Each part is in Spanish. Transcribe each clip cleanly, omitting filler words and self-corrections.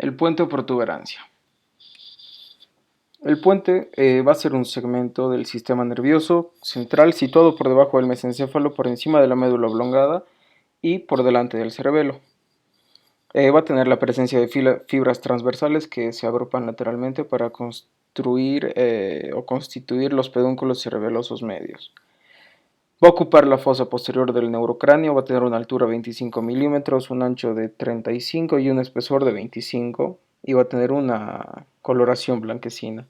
El puente o protuberancia. El puente va a ser un segmento del sistema nervioso central situado por debajo del mesencéfalo, por encima de la médula oblongada y por delante del cerebelo. Va a tener la presencia de fibras transversales que se agrupan lateralmente para construir o constituir los pedúnculos cerebelosos medios. Va a ocupar la fosa posterior del neurocráneo, va a tener una altura de 25 milímetros, un ancho de 35 y un espesor de 25, y va a tener una coloración blanquecina.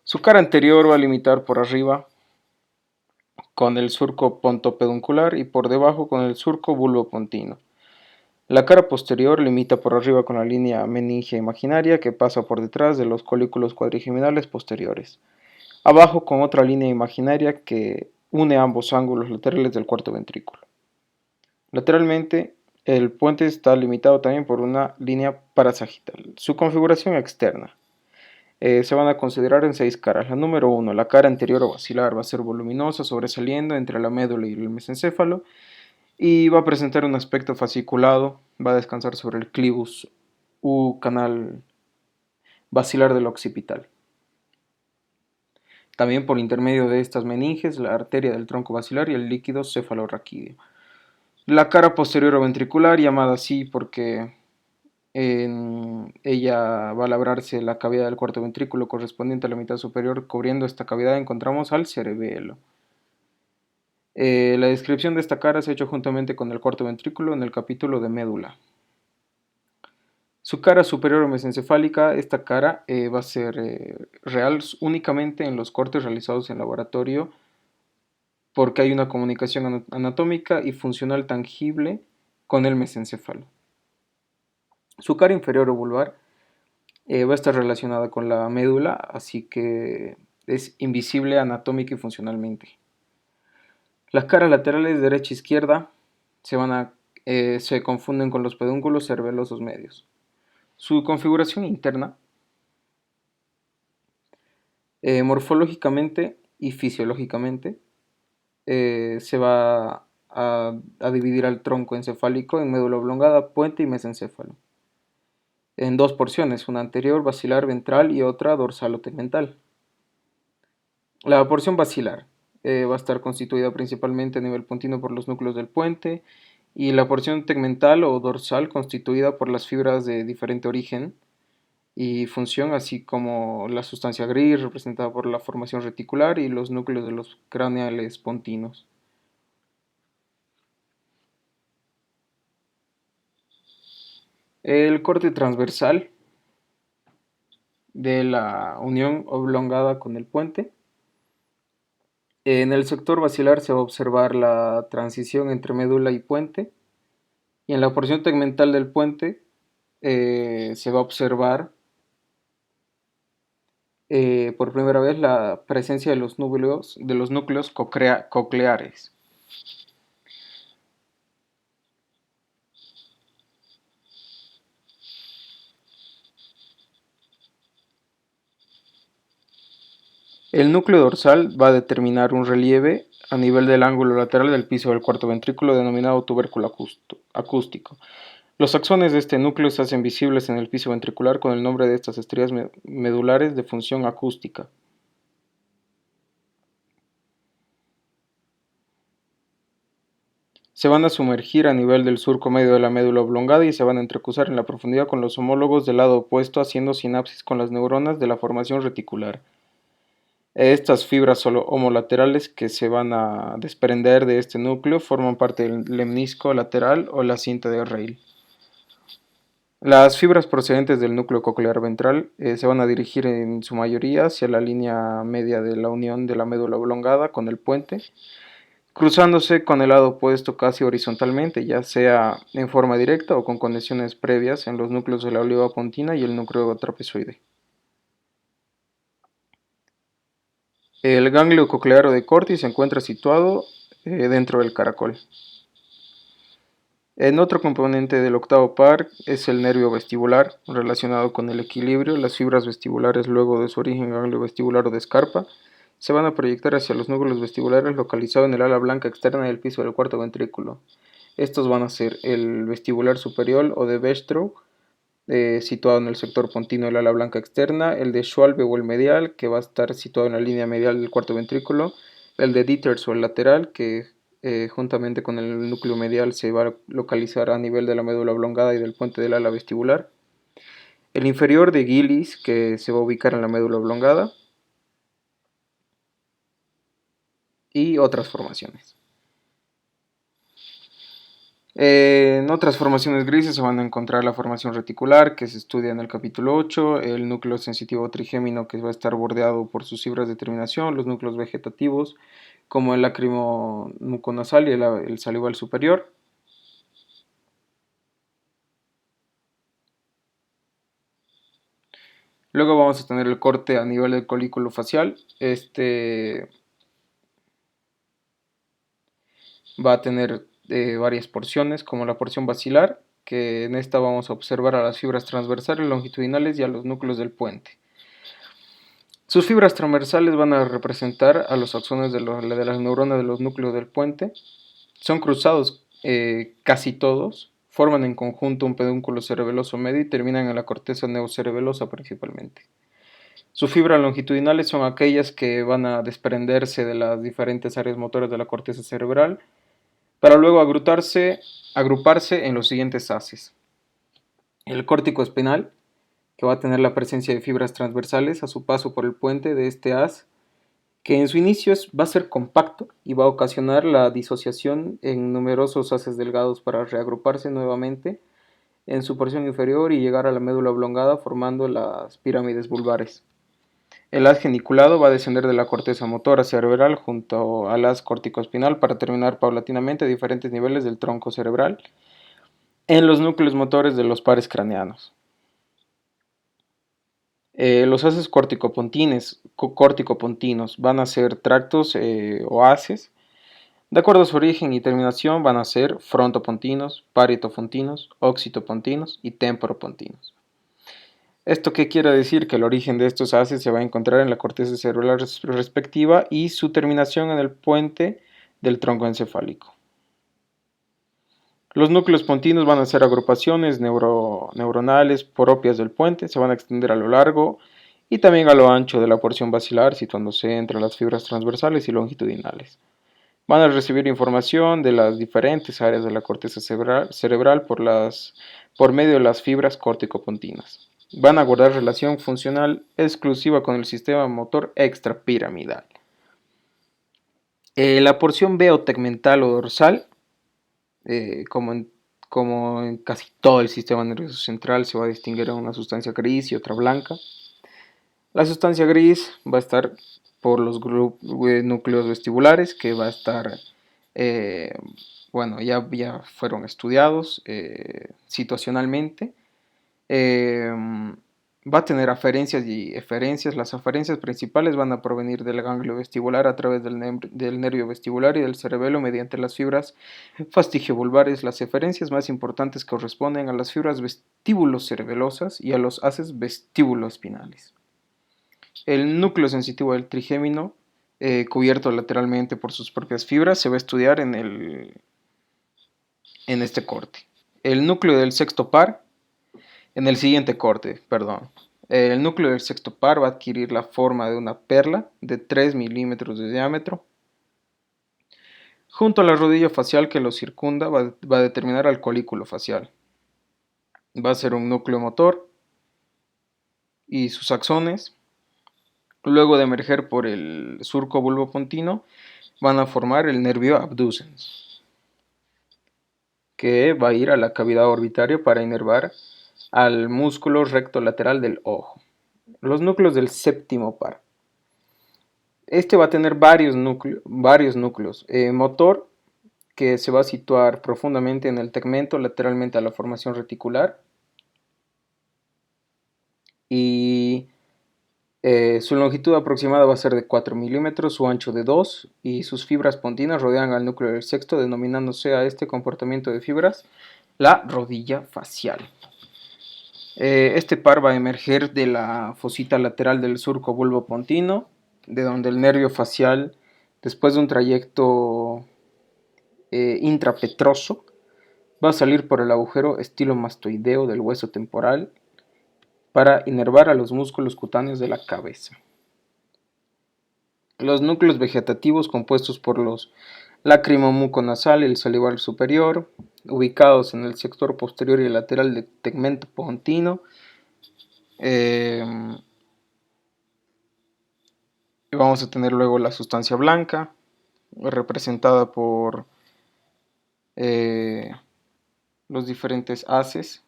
Su cara anterior va a limitar por arriba con el surco pontopeduncular y por debajo con el surco bulbopontino. La cara posterior limita por arriba con la línea meningia imaginaria que pasa por detrás de los colículos cuadrigeminales posteriores. Abajo con otra línea imaginaria que une ambos ángulos laterales del cuarto ventrículo. Lateralmente, el puente está limitado también por una línea parasagital. Su configuración externa. Se van a considerar en 6 caras. La número 1, la cara anterior o basilar, va a ser voluminosa, sobresaliendo entre la médula y el mesencéfalo, y va a presentar un aspecto fasciculado, va a descansar sobre el clivus u canal basilar del occipital. También por intermedio de estas meninges, la arteria del tronco basilar y el líquido cefalorraquídeo. La cara posterior o ventricular, llamada así porque en ella va a labrarse la cavidad del cuarto ventrículo correspondiente a la mitad superior. Cubriendo esta cavidad encontramos al cerebelo. La descripción de esta cara se ha hecho juntamente con el cuarto ventrículo en el capítulo de médula. Su cara superior o mesencefálica, esta cara va a ser real únicamente en los cortes realizados en laboratorio, porque hay una comunicación anatómica y funcional tangible con el mesencéfalo. Su cara inferior o vulvar va a estar relacionada con la médula, así que es invisible anatómica y funcionalmente. Las caras laterales derecha e izquierda se confunden con los pedúnculos cerebelosos medios. Su configuración interna, morfológicamente y fisiológicamente, se va a dividir al tronco encefálico en médula oblongada, puente y mesencéfalo, en 2 porciones, una anterior, basilar, ventral y otra dorsal o tegmental. La porción basilar va a estar constituida principalmente a nivel puntino por los núcleos del puente, y la porción tegmental o dorsal constituida por las fibras de diferente origen y función, así como la sustancia gris representada por la formación reticular y los núcleos de los craneales pontinos. El corte transversal de la unión oblongada con el puente. En el sector basilar se va a observar la transición entre médula y puente, y en la porción tegmental del puente se va a observar por primera vez la presencia de los núcleos cocleares. El núcleo dorsal va a determinar un relieve a nivel del ángulo lateral del piso del cuarto ventrículo denominado tubérculo acústico. Los axones de este núcleo se hacen visibles en el piso ventricular con el nombre de estas estrías medulares de función acústica. Se van a sumergir a nivel del surco medio de la médula oblongada y se van a entrecruzar en la profundidad con los homólogos del lado opuesto, haciendo sinapsis con las neuronas de la formación reticular. Estas fibras homolaterales que se van a desprender de este núcleo forman parte del lemnisco lateral o la cinta de Reil. Las fibras procedentes del núcleo coclear ventral se van a dirigir en su mayoría hacia la línea media de la unión de la médula oblongada con el puente, cruzándose con el lado opuesto casi horizontalmente, ya sea en forma directa o con conexiones previas en los núcleos de la oliva pontina y el núcleo trapezoide. El ganglio coclear o de Corti se encuentra situado dentro del caracol. En otro componente del octavo par es el nervio vestibular, relacionado con el equilibrio. Las fibras vestibulares, luego de su origen ganglio vestibular o de Scarpa, se van a proyectar hacia los núcleos vestibulares localizados en el ala blanca externa del piso del cuarto ventrículo. Estos van a ser el vestibular superior o de Bechstrow, situado en el sector pontino del ala blanca externa, el de Schwalbe o el medial, que va a estar situado en la línea medial del cuarto ventrículo, el de Dieters o el lateral, que juntamente con el núcleo medial se va a localizar a nivel de la médula oblongada y del puente del ala vestibular, el inferior de Gillis, que se va a ubicar en la médula oblongada, y otras formaciones. En otras formaciones grises se van a encontrar la formación reticular, que se estudia en el capítulo 8, el núcleo sensitivo trigémino, que va a estar bordeado por sus fibras de terminación, los núcleos vegetativos, como el lácrimo muconasal y el salival superior. Luego vamos a tener el corte a nivel del colículo facial. Este va a tener varias porciones, como la porción basilar, que en esta vamos a observar a las fibras transversales, longitudinales y a los núcleos del puente. Sus fibras transversales van a representar a los axones de las neuronas de los núcleos del puente. Son cruzados casi todos, forman en conjunto un pedúnculo cerebeloso medio y terminan en la corteza neocerebelosa principalmente. Sus fibras longitudinales son aquellas que van a desprenderse de las diferentes áreas motoras de la corteza cerebral para luego agruparse en los siguientes haces. El córtico espinal, que va a tener la presencia de fibras transversales a su paso por el puente de este haz, que en su inicio va a ser compacto y va a ocasionar la disociación en numerosos haces delgados para reagruparse nuevamente en su porción inferior y llegar a la médula oblongada formando las pirámides vulvares. El haz geniculado va a descender de la corteza motora cerebral junto al haz corticoespinal para terminar paulatinamente a diferentes niveles del tronco cerebral en los núcleos motores de los pares craneanos. Los haces corticopontinos van a ser tractos o haces. De acuerdo a su origen y terminación van a ser frontopontinos, parietopontinos, occitopontinos y temporopontinos. ¿Esto qué quiere decir? Que el origen de estos haces se va a encontrar en la corteza cerebral respectiva y su terminación en el puente del tronco encefálico. Los núcleos pontinos van a ser agrupaciones neuronales propias del puente, se van a extender a lo largo y también a lo ancho de la porción basilar, situándose entre las fibras transversales y longitudinales. Van a recibir información de las diferentes áreas de la corteza cerebral por medio de las fibras córtico-pontinas. Van a guardar relación funcional exclusiva con el sistema motor extrapiramidal. La porción veotegmental o dorsal, como en casi todo el sistema nervioso central, se va a distinguir en una sustancia gris y otra blanca. La sustancia gris va a estar por los núcleos vestibulares, que va a estar, bueno, ya fueron estudiados situacionalmente. Va a tener aferencias y eferencias. Las aferencias principales van a provenir del ganglio vestibular a través del nervio vestibular y del cerebelo mediante las fibras fastigiovulvares. Las eferencias más importantes corresponden a las fibras vestíbulo-cerebelosas y a los haces vestíbulo-espinales. El núcleo sensitivo del trigémino, cubierto lateralmente por sus propias fibras, se va a estudiar en este corte. El núcleo del sexto par, en el siguiente corte, perdón. El núcleo del sexto par va a adquirir la forma de una perla de 3 milímetros de diámetro. Junto a la rodilla facial que lo circunda va a determinar al colículo facial. Va a ser un núcleo motor y sus axones, luego de emerger por el surco bulbopontino, van a formar el nervio abducens, que va a ir a la cavidad orbitaria para inervar al músculo recto lateral del ojo. Los núcleos del séptimo par. Este va a tener varios núcleos. Motor, que se va a situar profundamente en el tegmento, lateralmente a la formación reticular. Y su longitud aproximada va a ser de 4 milímetros, su ancho de 2, y sus fibras pontinas rodean al núcleo del sexto, denominándose a este comportamiento de fibras la rodilla facial. Este par va a emerger de la fosita lateral del surco bulbopontino, de donde el nervio facial, después de un trayecto intrapetroso, Va a salir por el agujero estilomastoideo del hueso temporal para inervar a los músculos cutáneos de la cabeza. Los núcleos vegetativos compuestos por los lacrimomuconasal y el salival superior, ubicados en el sector posterior y lateral del tegmento pontino. Vamos a tener luego la sustancia blanca, representada por los diferentes haces.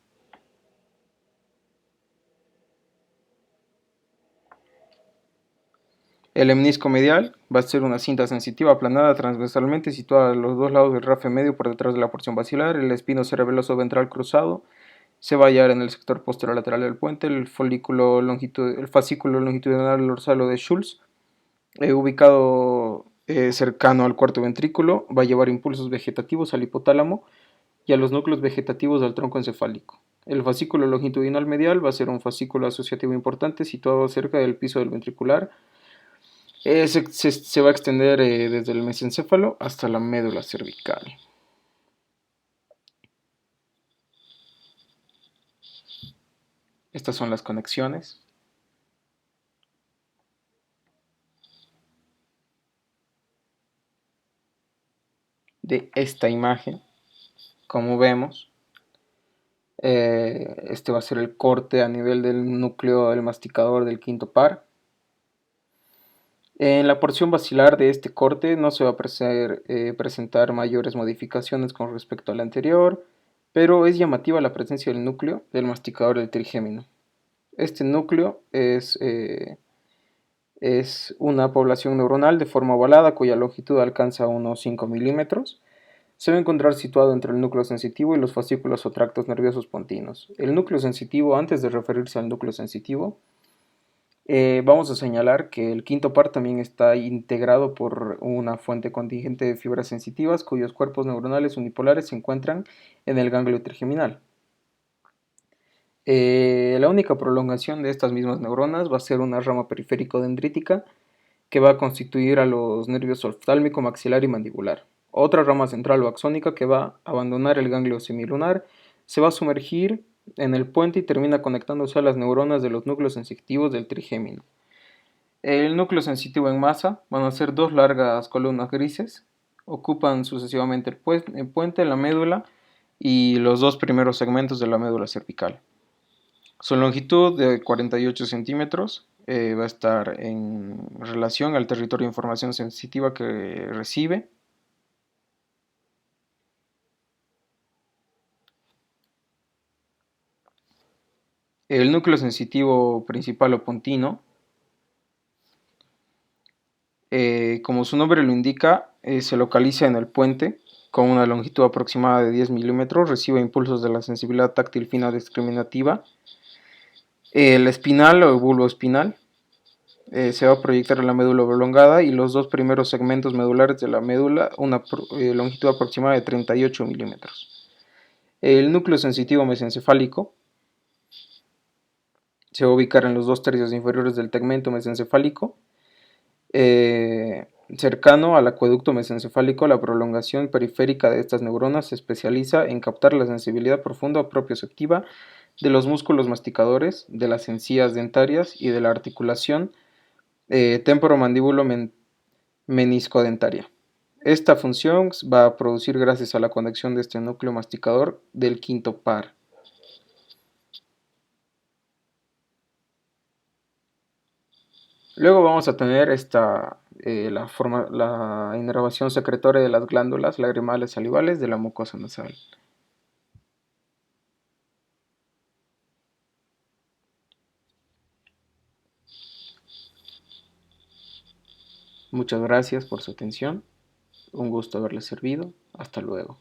El menisco medial va a ser una cinta sensitiva aplanada transversalmente situada a los dos lados del rafe medio por detrás de la porción basilar. El espino cerebeloso ventral cruzado se va a hallar en el sector posterior lateral del puente. El fascículo longitudinal dorsal de Schultz, ubicado cercano al cuarto ventrículo, va a llevar impulsos vegetativos al hipotálamo y a los núcleos vegetativos del tronco encefálico. El fascículo longitudinal medial va a ser un fascículo asociativo importante situado cerca del piso del ventricular. Se va a extender desde el mesencéfalo hasta la médula cervical. Estas son las conexiones. De esta imagen, como vemos, este va a ser el corte a nivel del núcleo del masticador del quinto par. En la porción basilar de este corte no se va a presentar mayores modificaciones con respecto al anterior, pero es llamativa la presencia del núcleo del masticador del trigémino. Este núcleo es una población neuronal de forma ovalada cuya longitud alcanza unos 5 milímetros. Se va a encontrar situado entre el núcleo sensitivo y los fascículos o tractos nerviosos pontinos. El núcleo sensitivo, antes de referirse al núcleo sensitivo, vamos a señalar que el quinto par también está integrado por una fuente contingente de fibras sensitivas cuyos cuerpos neuronales unipolares se encuentran en el ganglio trigeminal. La única prolongación de estas mismas neuronas va a ser una rama periférico-dendrítica que va a constituir a los nervios oftálmico, maxilar y mandibular. Otra rama central o axónica que va a abandonar el ganglio semilunar, se va a sumergir en el puente y termina conectándose a las neuronas de los núcleos sensitivos del trigémino. El núcleo sensitivo en masa van a ser dos largas columnas grises, ocupan sucesivamente el puente, la médula y los dos primeros segmentos de la médula cervical. Su longitud de 48 centímetros va a estar en relación al territorio de información sensitiva que recibe. El núcleo sensitivo principal o pontino, como su nombre lo indica, se localiza en el puente con una longitud aproximada de 10 milímetros, recibe impulsos de la sensibilidad táctil fina discriminativa. El espinal o bulbo espinal se va a proyectar en la médula oblongada y los dos primeros segmentos medulares de la médula, una longitud aproximada de 38 milímetros. El núcleo sensitivo mesencefálico se va a ubicar en los 2/3 inferiores del tegmento mesencefálico. Cercano al acueducto mesencefálico, la prolongación periférica de estas neuronas se especializa en captar la sensibilidad profunda propioceptiva de los músculos masticadores, de las encías dentarias y de la articulación temporomandibulo-meniscodentaria. Esta función va a producir gracias a la conexión de este núcleo masticador del quinto par. Luego vamos a tener la inervación secretoria de las glándulas lagrimales salivales de la mucosa nasal. Muchas gracias por su atención. Un gusto haberles servido. Hasta luego.